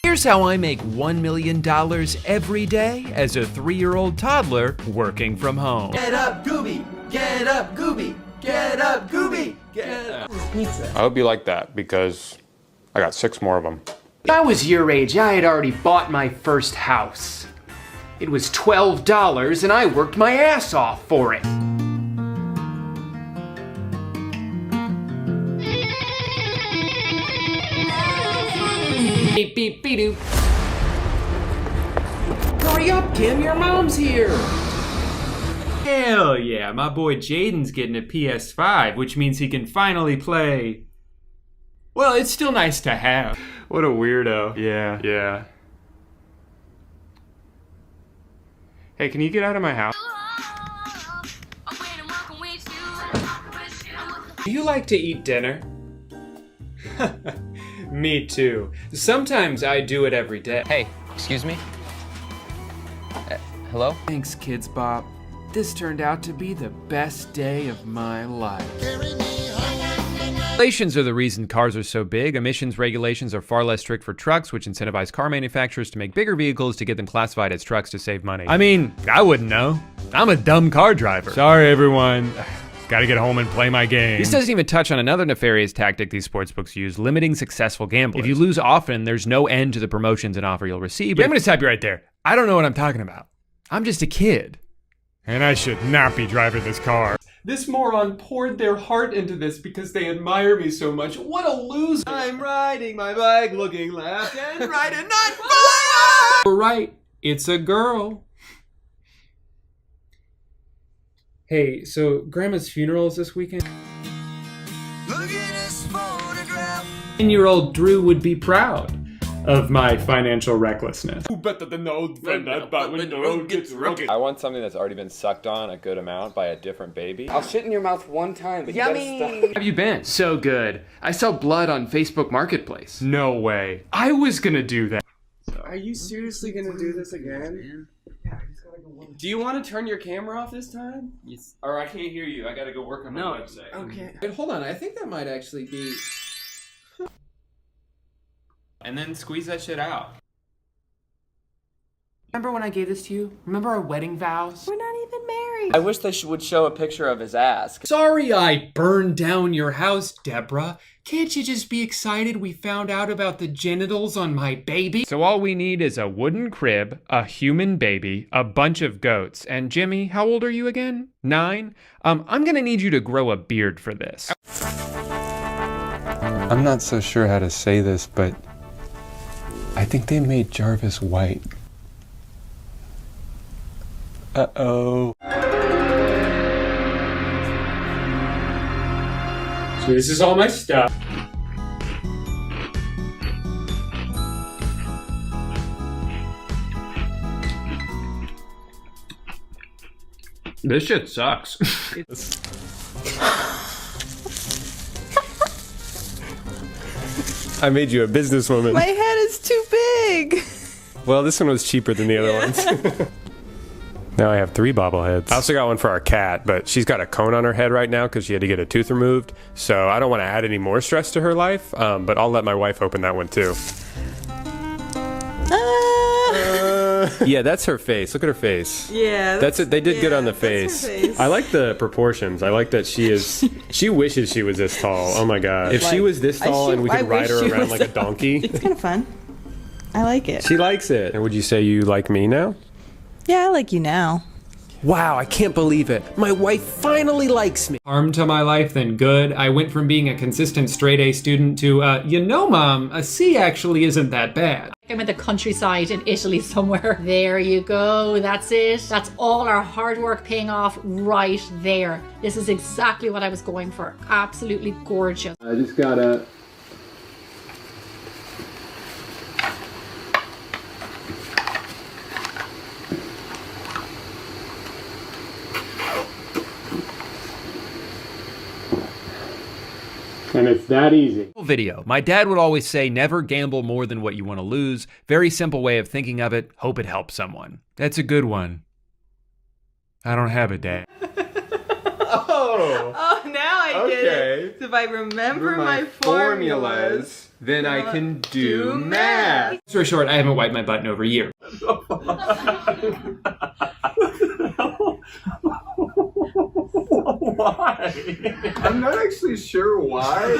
Here's how I make $1 million every day as a 3-year-old toddler working from home. Get up, Gooby! Get up, Gooby! Get up, Gooby! Get up! Pizza. I hope you like that because I got 6 more of them. When I was your age, I had already bought my first house. It was $12 and I worked my ass off for it. Beep beep beep doop. Hurry up, Kim, your mom's here. Hell yeah, my boy Jaden's getting a PS5, which means he can finally play. Well, it's still nice to have. What a weirdo. Yeah. Hey, can you get out of my house? Do you like to eat dinner? Me too. Sometimes I do it every day. Hey, excuse me? Hello? Thanks, Kids Bop. This turned out to be the best day of my life. Regulations are the reason cars are so big. Emissions regulations are far less strict for trucks, which incentivize car manufacturers to make bigger vehicles to get them classified as trucks to save money. I mean, I wouldn't know. I'm a dumb car driver. Sorry, everyone. Gotta get home and play my game. This doesn't even touch on another nefarious tactic these sportsbooks use, limiting successful gamblers. If you lose often, there's no end to the promotions and offer you'll receive. But I'm gonna stop you right there. I don't know what I'm talking about. I'm just a kid. And I should not be driving this car. This moron poured their heart into this because they admire me so much. What a loser. I'm riding my bike, looking left and right and not fire! You're right, it's a girl. Hey, so Grandma's funeral is this weekend? Look at this photograph. 10-year-old Drew would be proud of my financial recklessness. I want something that's already been sucked on a good amount by a different baby. I'll shit in your mouth one time, but Yummy! you gotta stop. Have you been? So good. I saw blood on Facebook Marketplace. No way. I was gonna do that. Are you seriously gonna do this again? Do you want to turn your camera off this time? Yes. Or I can't hear you. I gotta go work on my website. Okay. Wait, hold on. I think that might actually be... And then squeeze that shit out. Remember when I gave this to you? Remember our wedding vows? We're not even married. I wish they would show a picture of his ass. Sorry I burned down your house, Deborah. Can't you just be excited we found out about the genitals on my baby? So all we need is a wooden crib, a human baby, a bunch of goats. And Jimmy, how old are you again? 9? I'm gonna need you to grow a beard for this. I'm not so sure how to say this, but I think they made Jarvis white. Uh-oh. So this is all my stuff. This shit sucks. I made you a businesswoman. My head is too big. Well, this one was cheaper than the other ones. Now I have 3 bobbleheads. I also got one for our cat, but she's got a cone on her head right now because she had to get a tooth removed. So I don't want to add any more stress to her life, but I'll let my wife open that one too. Yeah, that's her face. Look at her face. Yeah. That's it. They did good on the that's her face. face. I like the proportions. I like that she is. She wishes she was this tall. Oh my god! If she was this tall and we could ride her around like a donkey, It's kind of fun. I like it. she likes it. And would you say you like me now? Yeah, I like you now. Wow, I can't believe it. My wife finally likes me. Harm to my life than good. I went from being a consistent straight A student to, you know, Mom, a C actually isn't that bad. I'm in the countryside in Italy somewhere. There you go, that's it. That's all our hard work paying off right there. This is exactly what I was going for. Absolutely gorgeous. I just gotta... And it's that easy. Video. My dad would always say, never gamble more than what you want to lose. Very simple way of thinking of it. Hope it helps someone. That's a good one. I don't have a dad. Oh, now I get it. So if I remember my formulas, then I can do math. Story short, I haven't wiped my butt in over a year. Why? I'm not actually sure why.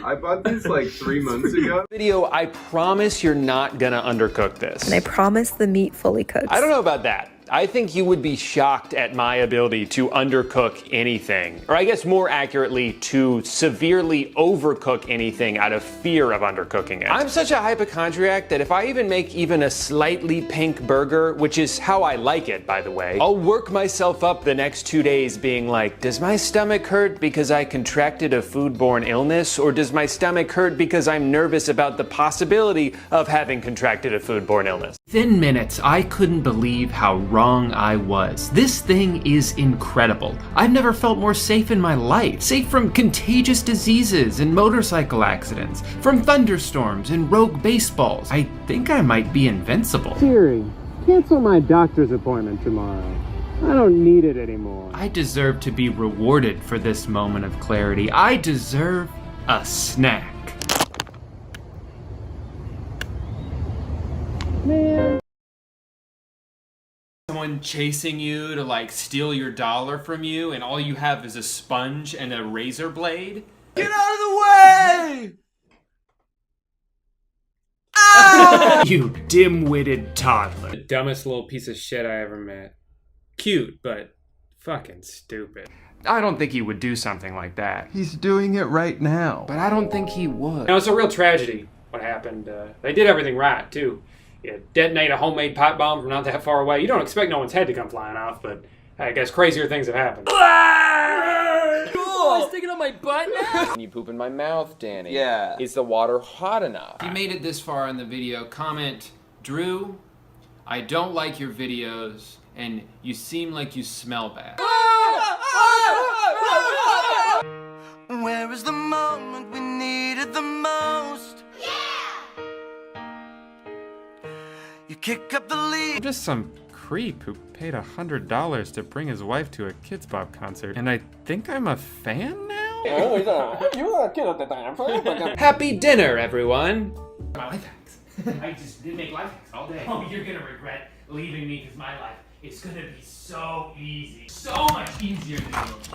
I bought these like 3 months ago. Video, I promise you're not gonna undercook this. And I promise the meat fully cooks. I don't know about that. I think you would be shocked at my ability to undercook anything. Or I guess more accurately, to severely overcook anything out of fear of undercooking it. I'm such a hypochondriac that if I even make even a slightly pink burger, which is how I like it, by the way, I'll work myself up the next 2 days being like, does my stomach hurt because I contracted a foodborne illness? Or does my stomach hurt because I'm nervous about the possibility of having contracted a foodborne illness? Within minutes, I couldn't believe how wrong I was. This thing is incredible. I've never felt more safe in my life. Safe from contagious diseases and motorcycle accidents, from thunderstorms and rogue baseballs. I think I might be invincible. Siri, cancel my doctor's appointment tomorrow. I don't need it anymore. I deserve to be rewarded for this moment of clarity. I deserve a snack. Man. Someone chasing you to like steal your dollar from you and all you have is a sponge and a razor blade? Get out of the way! You dim-witted toddler. The dumbest little piece of shit I ever met. Cute, but fucking stupid. I don't think he would do something like that. He's doing it right now. But I don't think he would. No, it's a real tragedy what happened. They did everything right, too. You detonate a homemade pipe bomb from not that far away. You don't expect no one's head to come flying off, but I guess crazier things have happened. Oh, sticking on my butt now? Can you poop in my mouth, Danny? Yeah. Is the water hot enough? If you made it this far in the video, comment, Drew, I don't like your videos, and you seem like you smell bad. Where is the moment we needed the most? You kick up the lead. I'm just some creep who paid $100 to bring his wife to a Kids Bop concert, and I think I'm a fan now? Happy dinner, everyone! My life hacks. I just did make life hacks all day. Oh, you're gonna regret leaving me because my life is gonna be so easy. So much easier than yours.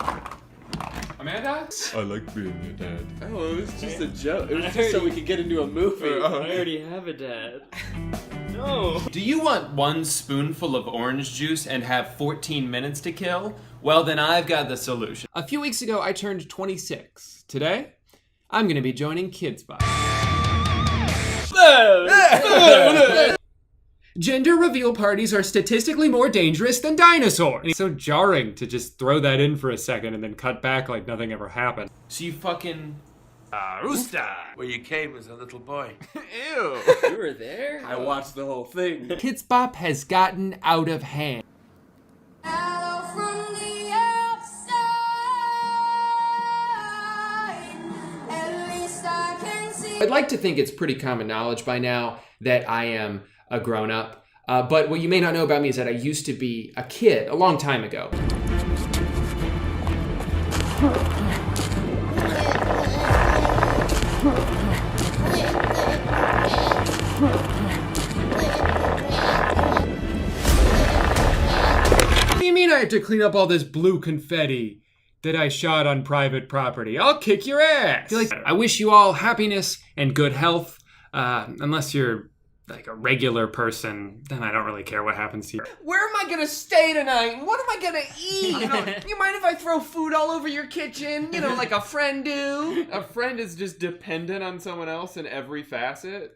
Amanda? I like being your dad. Oh, it was just a joke. It was just so we could get into a movie. I already have a dad. No. Do you want one spoonful of orange juice and have 14 minutes to kill? Well, then I've got the solution. A few weeks ago, I turned 26. Today, I'm gonna be joining Kids Bop. Gender reveal parties are statistically more dangerous than dinosaurs. It's so jarring to just throw that in for a second and then cut back like nothing ever happened. So you fucking... rooster! Where you came as a little boy. Ew. You were there? I watched the whole thing. Kids Bop has gotten out of hand. I'd like to think it's pretty common knowledge by now that I am a grown-up. But what you may not know about me is that I used to be a kid a long time ago. What do you mean I have to clean up all this blue confetti that I shot on private property? I'll kick your ass! I wish you all happiness and good health, unless you're like a regular person, then I don't really care what happens to you. Where am I gonna stay tonight? What am I gonna eat? You mind if I throw food all over your kitchen? You know, like a friend do? A friend is just dependent on someone else in every facet.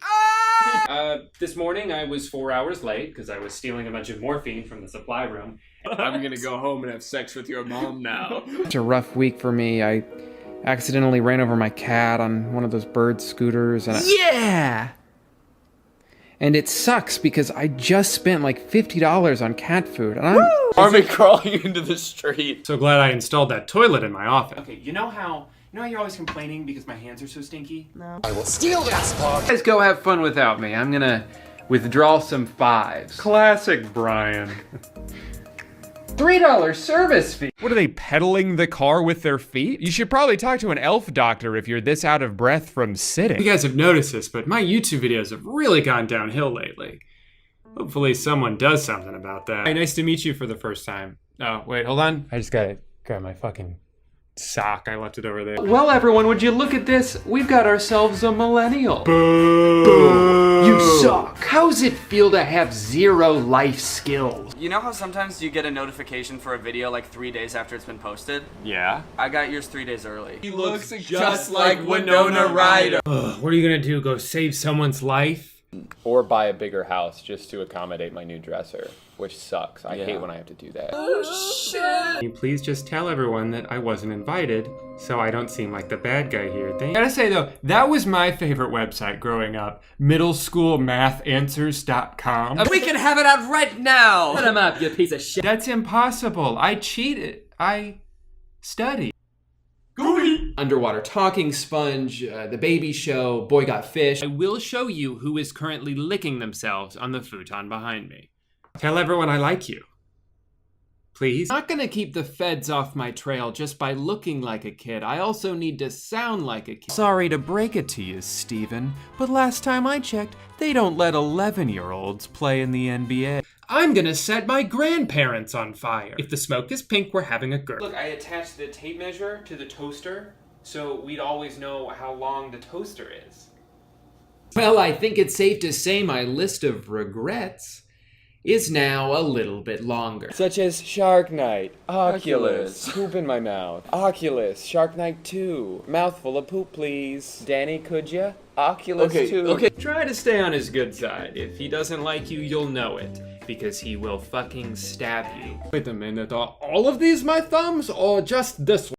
This morning I was 4 hours late because I was stealing a bunch of morphine from the supply room. I'm gonna go home and have sex with your mom now. It's a rough week for me. I accidentally ran over my cat on one of those bird scooters and Yeah! And it sucks because I just spent like $50 on cat food and I'm Army crawling into the street. So glad I installed that toilet in my office. Okay, you know how you're always complaining because my hands are so stinky? No. I will steal that spot. Guys, go have fun without me. I'm gonna withdraw some fives. Classic Brian. $3 service fee. What are they, pedaling the car with their feet? You should probably talk to an elf doctor if you're this out of breath from sitting. You guys have noticed this, but my YouTube videos have really gone downhill lately. Hopefully someone does something about that. Hey, nice to meet you for the first time. Oh, wait, hold on. I just gotta grab my fucking sock. I left it over there. Well, everyone, would you look at this? We've got ourselves a millennial. Boo! You suck. How's it feel to have 0 life skills? You know how sometimes you get a notification for a video like 3 days after it's been posted? Yeah. I got yours 3 days early. He looks just like Winona Ryder. What are you gonna do, go save someone's life? Or buy a bigger house just to accommodate my new dresser, which sucks. I hate when I have to do that. Can you please just tell everyone that I wasn't invited, so I don't seem like the bad guy here? I gotta say though, that was my favorite website growing up. middleschoolmathanswers.com. We can have it out right now. Put him up, you piece of shit. That's impossible. I cheated. I studied. Underwater Talking Sponge, The Baby Show, Boy Got Fish. I will show you who is currently licking themselves on the futon behind me. Tell everyone I like you. Please? I'm not gonna keep the feds off my trail just by looking like a kid. I also need to sound like a kid. Sorry to break it to you, Steven, but last time I checked, they don't let 11-year-olds play in the NBA. I'm gonna set my grandparents on fire. If the smoke is pink, we're having a girl. Look, I attached the tape measure to the toaster, so we'd always know how long the toaster is. Well, I think it's safe to say my list of regrets is now a little bit longer. Such as Shark Night, Oculus, poop in my mouth, Oculus, Shark Night 2, mouthful of poop please. Danny, could ya? Oculus 2. Okay. Try to stay on his good side. If he doesn't like you, you'll know it. Because he will fucking stab you. Wait a minute, are all of these my thumbs or just this one?